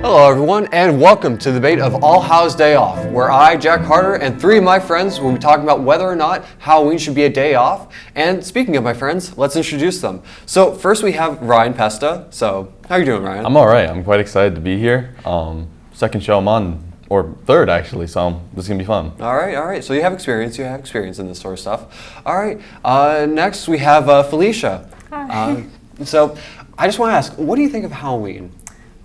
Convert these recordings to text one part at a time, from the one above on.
Hello everyone, and welcome to the debate of All Hallows Day Off, where I, Jack Carter, and three of my friends will be talking about whether or not Halloween should be a day off. And speaking of my friends, let's introduce them. So first we have Ryan Pesta. So how are you doing, Ryan? I'm all right. I'm quite excited to be here. Second show I'm on, or third actually, so this is gonna be fun. All right. So you have experience in this sort of stuff. All right. Next we have Felicia. Hi. So I just want to ask, what do you think of Halloween?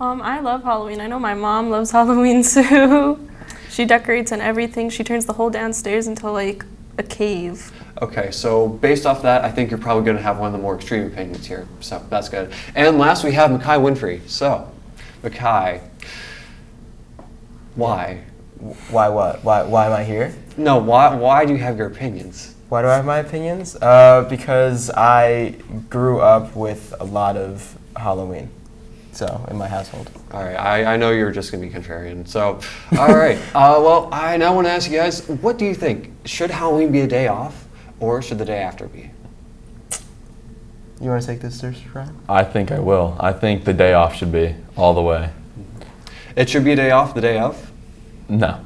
I love Halloween. I know my mom loves Halloween too. She decorates and everything. She turns the whole downstairs into like a cave. Okay, so based off that, I think you're probably going to have one of the more extreme opinions here, so that's good. And last we have Makai Winfrey. So, Makai, why? Why what? Why am I here? No, why do you have your opinions? Why do I have my opinions? Because I grew up with a lot of Halloween, so in my household. All right, I know you're just going to be contrarian. So, all right. Well, I now want to ask you guys, what do you think? Should Halloween be a day off, or should the day after be? You want to take this, Sir Ryan? I think I will. I think the day off should be all the way. It should be a day off, the day of? No.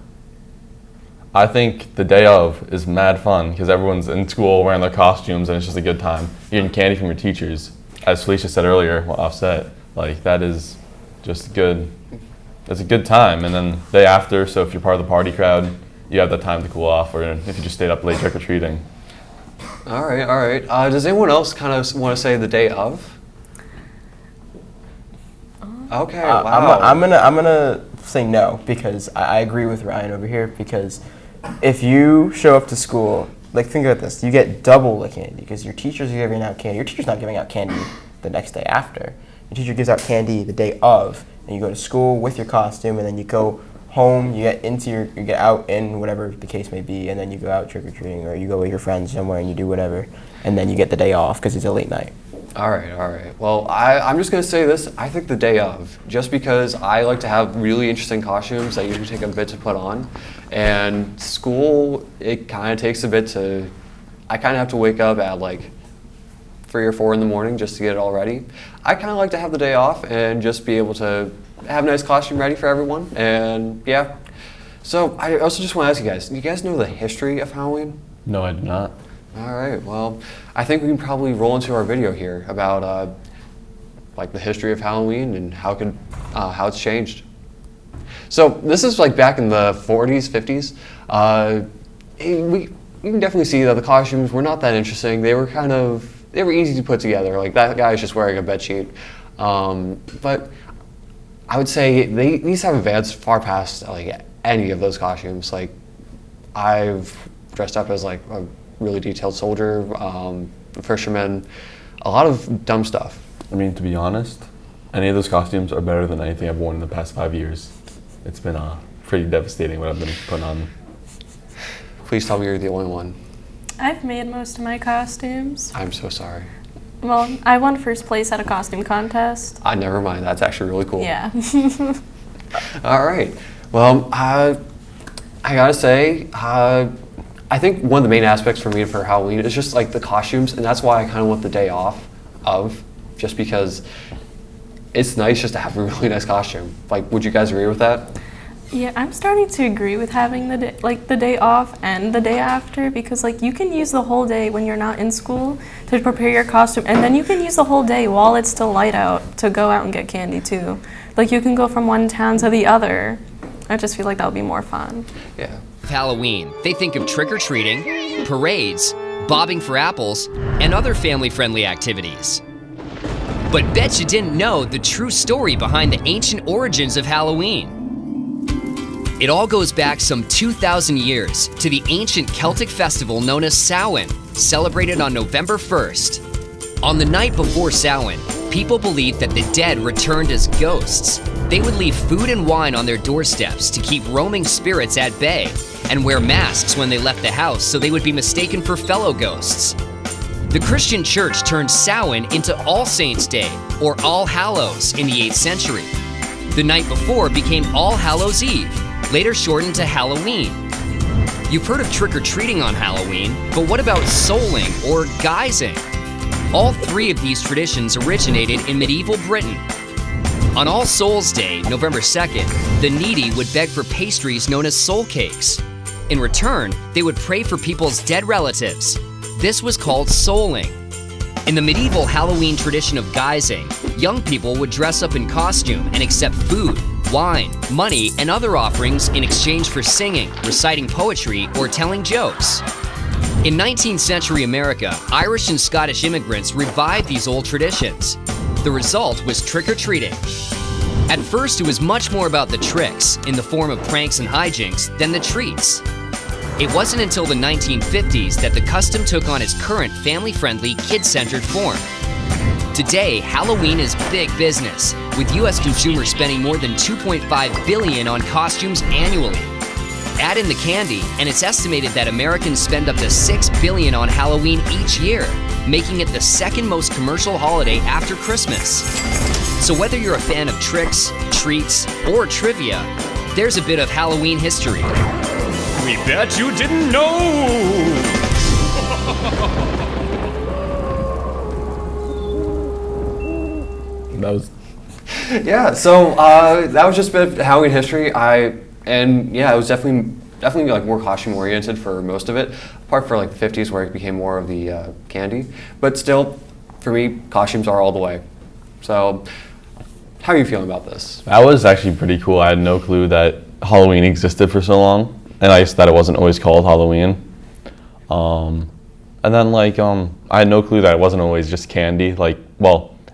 I think the day of is mad fun because everyone's in school wearing their costumes and it's just a good time. You're getting candy from your teachers. As Felicia said earlier, offset, like that is just good. It's a good time. And then day after, so if you're part of the party crowd, you have that time to cool off, or if you just stayed up late trick-or-treating. All right. Does anyone else kind of want to say the day of? Okay, wow. I'm gonna say no because I agree with Ryan over here, because if you show up to school, like think about this, you get double the candy because your teachers are giving out candy. Your teacher's not giving out candy the next day after. Your teacher gives out candy the day of, and you go to school with your costume, and then you go home, you get out in whatever the case may be, and then you go out trick-or-treating, or you go with your friends somewhere and you do whatever, and then you get the day off because it's a late night. All right. Well, I'm just going to say this. I think the day of, just because I like to have really interesting costumes that usually take a bit to put on. And school, it kind of takes a bit to, I kind of have to wake up at like 3 or 4 in the morning just to get it all ready. I kind of like to have the day off and just be able to have a nice costume ready for everyone. And yeah. So I also just want to ask you guys, do you guys know the history of Halloween? No, I do not. All right, well, I think we can probably roll into our video here about like the history of Halloween and how it's changed. So this is like back in the 40s, 50s. You can definitely see that the costumes were not that interesting. They were easy to put together. Like that guy's just wearing a bedsheet. But I would say these have advanced far past like any of those costumes. Like I've dressed up as like a really detailed soldier, fisherman, a lot of dumb stuff. I mean, to be honest, any of those costumes are better than anything I've worn in the past 5 years. It's been pretty devastating what I've been putting on. Please tell me you're the only one. I've made most of my costumes. I'm so sorry. Well, I won first place at a costume contest. Never mind. That's actually really cool. Yeah. All right. Well, I gotta say, I think one of the main aspects for me for Halloween is just like the costumes, and that's why I kind of want the day off of, just because it's nice just to have a really nice costume. Like, would you guys agree with that? Yeah, I'm starting to agree with having the day off and the day after, because like you can use the whole day when you're not in school to prepare your costume, and then you can use the whole day while it's still light out to go out and get candy too. Like you can go from one town to the other. I just feel like that would be more fun. Yeah. Halloween, they think of trick-or-treating, parades, bobbing for apples, and other family-friendly activities. But bet you didn't know the true story behind the ancient origins of Halloween. It all goes back some 2,000 years to the ancient Celtic festival known as Samhain, celebrated on November 1st. On the night before Samhain, people believed that the dead returned as ghosts. They would leave food and wine on their doorsteps to keep roaming spirits at bay, and wear masks when they left the house so they would be mistaken for fellow ghosts. The Christian church turned Samhain into All Saints' Day, or All Hallows, in the 8th century. The night before became All Hallows' Eve, later shortened to Halloween. You've heard of trick-or-treating on Halloween, but what about souling or guising? All three of these traditions originated in medieval Britain. On All Souls Day, November 2nd, the needy would beg for pastries known as soul cakes. In return, they would pray for people's dead relatives. This was called souling. In the medieval Halloween tradition of guising, young people would dress up in costume and accept food, wine, money, and other offerings in exchange for singing, reciting poetry, or telling jokes. In 19th century America, Irish and Scottish immigrants revived these old traditions. The result was trick-or-treating. At first, it was much more about the tricks, in the form of pranks and hijinks, than the treats. It wasn't until the 1950s that the custom took on its current family-friendly, kid-centered form. Today, Halloween is big business, with US consumers spending more than $2.5 billion on costumes annually. Add in the candy, and it's estimated that Americans spend up to $6 billion on Halloween each year, making it the second most commercial holiday after Christmas. So whether you're a fan of tricks, treats, or trivia, there's a bit of Halloween history. We bet you didn't know! That was Yeah, so that was just a bit of Halloween history. It was definitely like more costume oriented for most of it, apart for like the 50s where it became more of the candy. But still, for me, costumes are all the way. So, how are you feeling about this? that was actually pretty cool. I had no clue that Halloween existed for so long, and I guess that it wasn't always called Halloween. And then I had no clue that it wasn't always just candy.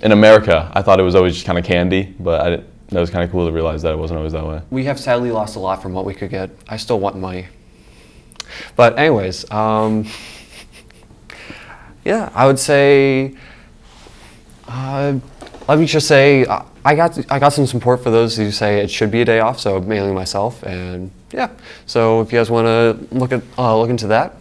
In America, I thought it was always just kind of candy, but that was kind of cool to realize that it wasn't always that way. We have sadly lost a lot from what we could get. I still want money. But anyways, I would say, let me just say, I got some support for those who say it should be a day off, so mainly myself, and yeah. So if you guys want to look into that.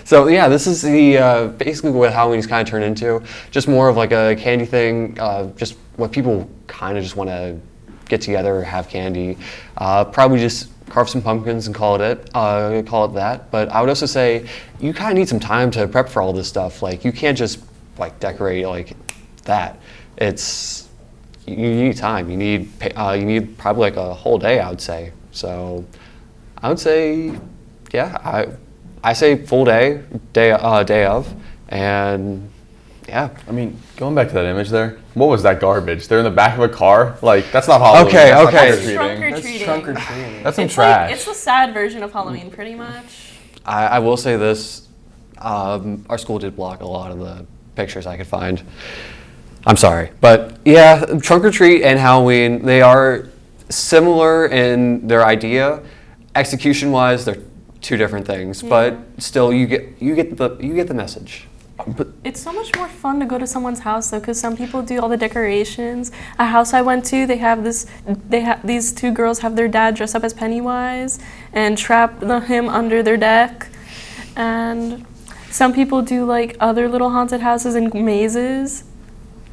So yeah, this is the basically what Halloween's kind of turned into. Just more of like a candy thing, just what people kind of just want to get together, have candy. Probably just carve some pumpkins and call it that. But I would also say you kind of need some time to prep for all this stuff. Like you can't just like decorate like that. You need time. You need probably like a whole day, I would say. So I would say, yeah, I say full day of, and yeah. I mean, going back to that image there, what was that garbage? They're in the back of a car? Like, that's not Halloween. Okay, That's okay. not trick-or-treating. That's trunk or treating. That's some It's trash. like, it's the sad version of Halloween, pretty much. I will say this, our school did block a lot of the pictures I could find. I'm sorry, but yeah, trunk or treat and Halloween, they are similar in their idea. Execution-wise, they're two different things, but still, you get the message. But It's so much more fun to go to someone's house though, because some people do all the decorations. A house I went to, these two girls have their dad dress up as Pennywise and trap him under their deck, and some people do like other little haunted houses and mazes.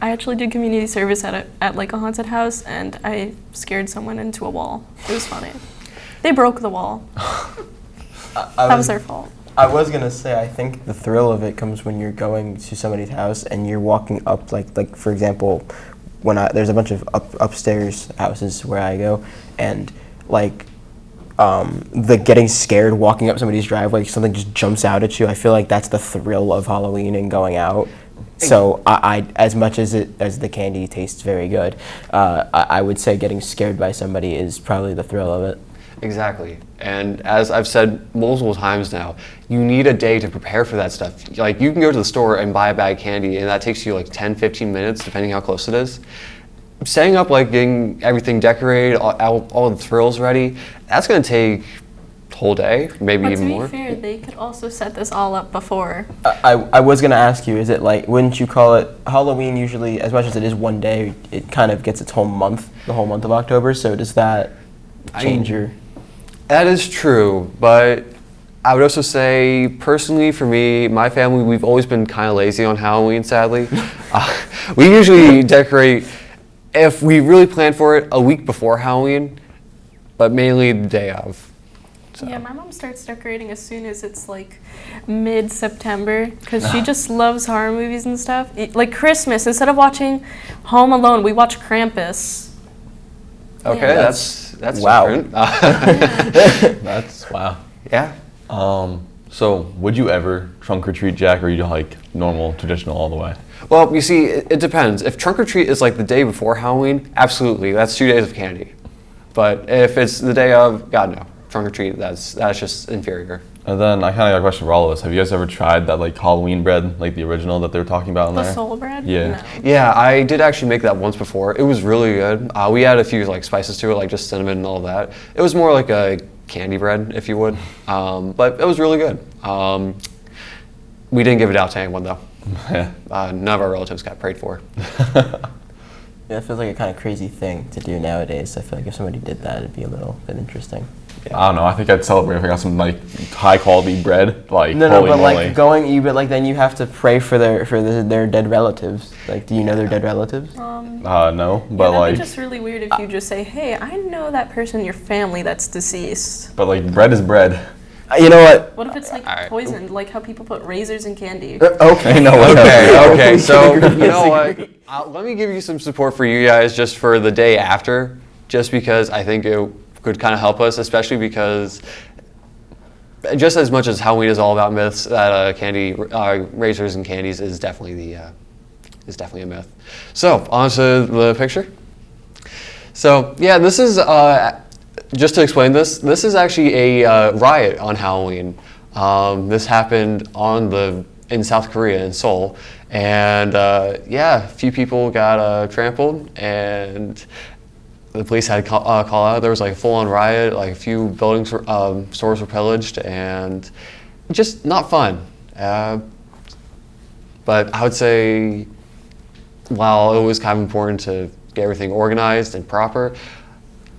I actually did community service at like a haunted house, and I scared someone into a wall. It was funny. They broke the wall. That was their fault. I was gonna say, I think the thrill of it comes when you're going to somebody's house and you're walking up, like for example, there's a bunch of upstairs houses where I go, and like the getting scared walking up somebody's driveway, something just jumps out at you. I feel like that's the thrill of Halloween and going out. So I as much as the candy tastes very good, I would say getting scared by somebody is probably the thrill of it. Exactly. And as I've said multiple times now, you need a day to prepare for that stuff. Like you can go to the store and buy a bag of candy, and that takes you like 10, 15 minutes, depending how close it is. Setting up, like getting everything decorated, all the thrills ready, that's going to take a whole day, maybe But even to more. be fair, they could also set this all up before. I was gonna ask you, is it like, wouldn't you call it Halloween usually, as much as it is one day, it kind of gets its whole month, the whole month of October, so does that change your... That is true, but I would also say, personally, for me, my family, we've always been kind of lazy on Halloween, sadly. We usually decorate, if we really plan for it, a week before Halloween, but mainly the day of. So. Yeah, my mom starts decorating as soon as it's like mid-September because she just loves horror movies and stuff. Like Christmas, instead of watching Home Alone, we watch Krampus. Okay, Yeah. that's wow. different. That's wow. Yeah. So would you ever trunk or treat, Jack, or are you like normal, traditional all the way? Well, you see, it depends. If trunk or treat is like the day before Halloween, absolutely, that's 2 days of candy. But if it's the day of, God no, trunk or treat, that's just inferior. And then I kind of got a question for all of us. Have you guys ever tried that like Halloween bread, like the original that they were talking about in The there? soul bread? Yeah. No. Yeah, I did actually make that once before. It was really good. We added a few like spices to it, like just cinnamon and all that. It was more like a candy bread, if you would. But it was really good. We didn't give it out to anyone though. Yeah. None of our relatives got prayed for. Yeah, it feels like a kind of crazy thing to do nowadays. I feel like if somebody did that, it'd be a little bit interesting. I don't know. I think I'd celebrate if I got some like high quality bread. Like No, holy but moly. like but like then you have to pray for their dead relatives. Like, do you know their dead relatives? No, but That'd like, be just really weird if you just say, hey, I know that person in your family that's deceased. but like bread is bread. You know what? What if it's like Alright. poisoned, like how people put razors in candy? Okay, no. Okay, We so can agree you know what? disagree. Let me give you some support for you guys just for the day after, just because I think it could kind of help us, especially because just as much as Halloween is all about myths, that razors and candies is definitely a myth. So on to the picture. So yeah, this is just to explain this. This is actually a riot on Halloween. This happened in South Korea, in Seoul, and yeah, a few people got trampled, and the police had to call out. There was like a full-on riot, like a few buildings, stores were pillaged, and just not fun. But I would say, while it was kind of important to get everything organized and proper,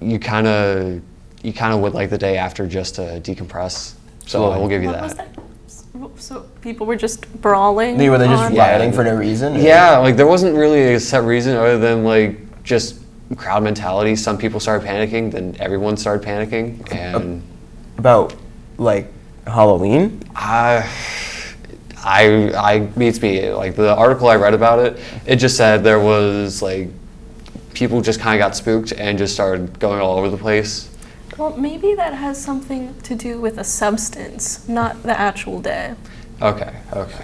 you kind of would like the day after just to decompress. So I will give you What was that. that? So people were just brawling? Were they just on- rioting for no reason? or- Yeah, like there wasn't really a set reason other than like just crowd mentality. Some people started panicking, then everyone started panicking, and About like Halloween? I beats me. Like the article I read about it, it just said there was like people just kind of got spooked and just started going all over the place. Well, maybe that has something to do with a substance, not the actual day. Okay.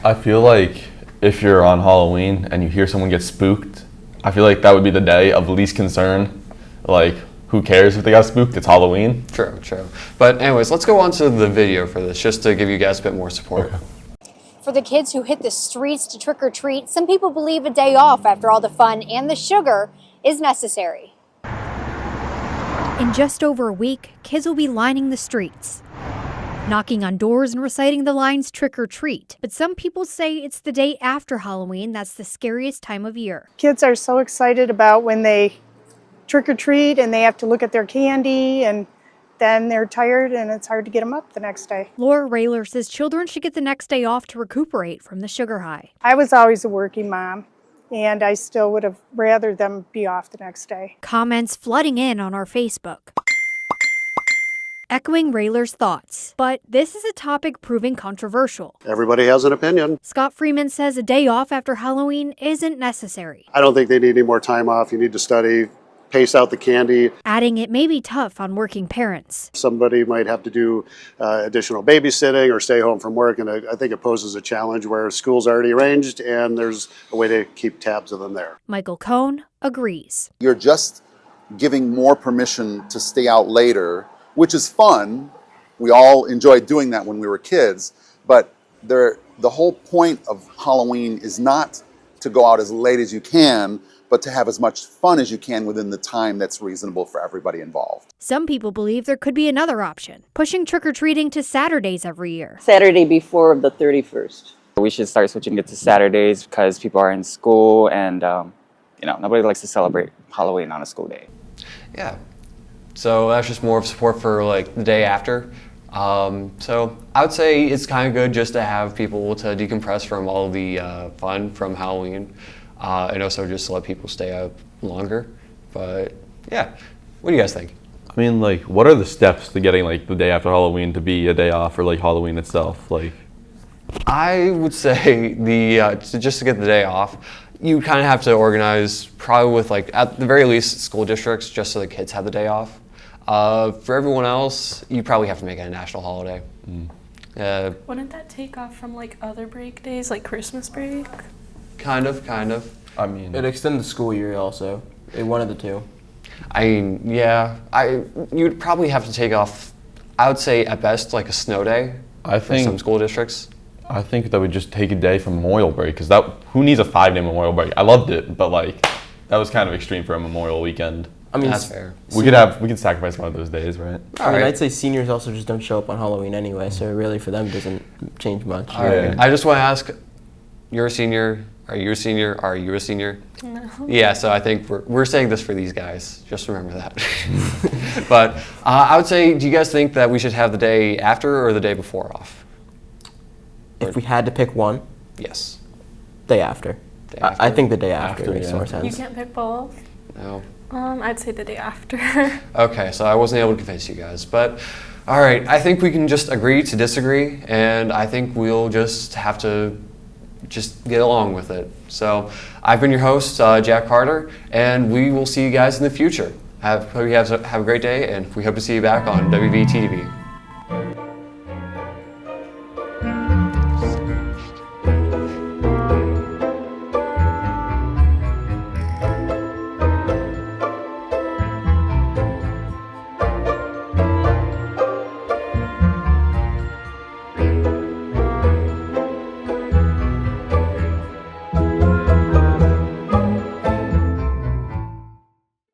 I feel like if you're on Halloween and you hear someone get spooked, I feel like that would be the day of least concern. Like, who cares if they got spooked? It's Halloween. True. But anyways, let's go on to the video for this, just to give you guys a bit more support. For the kids who hit the streets to trick or treat, some people believe a day off after all the fun and the sugar is necessary. In just over a week, kids will be lining the streets, knocking on doors and reciting the lines trick or treat. But some people say it's the day after Halloween that's the scariest time of year. Kids are so excited about when they trick or treat and they have to look at their candy, and then they're tired and it's hard to get them up the next day. Laura Rayler says children should get the next day off to recuperate from the sugar high. I was always a working mom, and I still would have rather them be off the next day. Comments flooding in on our Facebook, echoing Rayler's thoughts. But this is a topic proving controversial. Everybody has an opinion. Scott Freeman says a day off after Halloween isn't necessary, I don't think they need any more time off. You need to study, pace out the candy. adding it may be tough on working parents. Somebody might have to do additional babysitting or stay home from work, and I think it poses a challenge where school's already arranged and there's a way to keep tabs of them there. Michael Cohn agrees. You're just giving more permission to stay out later, which is fun. We all enjoyed doing that when we were kids, but the whole point of Halloween is not to go out as late as you can, but to have as much fun as you can within the time that's reasonable for everybody involved. Some people believe there could be another option, pushing trick-or-treating to Saturdays every year. Saturday before the 31st. We should start switching it to Saturdays because people are in school and, nobody likes to celebrate Halloween on a school day. Yeah. So that's just more of support for like the day after. So I would say it's kind of good just to have people to decompress from all the fun from Halloween, and also just to let people stay up longer. But yeah, what do you guys think? I mean, like, what are the steps to getting like the day after Halloween to be a day off, or like Halloween itself? Like, I would say just to get the day off, you kind of have to organize probably with like at the very least school districts just so the kids have the day off. For everyone else, you probably have to make it a national holiday. Wouldn't that take off from like other break days, like Christmas break? Kind of. I mean, It extends the school year also. One of the two. I mean, yeah, you'd probably have to take off, I would say at best like a snow day I for some think school districts. I think that we just take a day from Memorial break, because who needs a 5-day Memorial break? I loved it, but like that was kind of extreme for a Memorial weekend. I mean, That's fair. We could sacrifice one of those days, right? I mean, Alright. I'd say seniors also just don't show up on Halloween anyway, so really for them it doesn't change much. All right. Yeah. I just want to ask, you're a senior. Are you a senior? Are you a senior? No. Yeah, so I think we're saying this for these guys. Just remember that. But I would say, do you guys think that we should have the day after or the day before off? If we had to pick one, Yes. day after. Day I after? think the day after, After, makes yeah. more You sense. can't pick both. No. I'd say the day after. Okay, so I wasn't able to convince you guys, but all right. I think we can just agree to disagree, and I think we'll just have to just get along with it. So I've been your host, Jack Carter, and we will see you guys in the future. Hope you have a great day, and we hope to see you back on WVTV.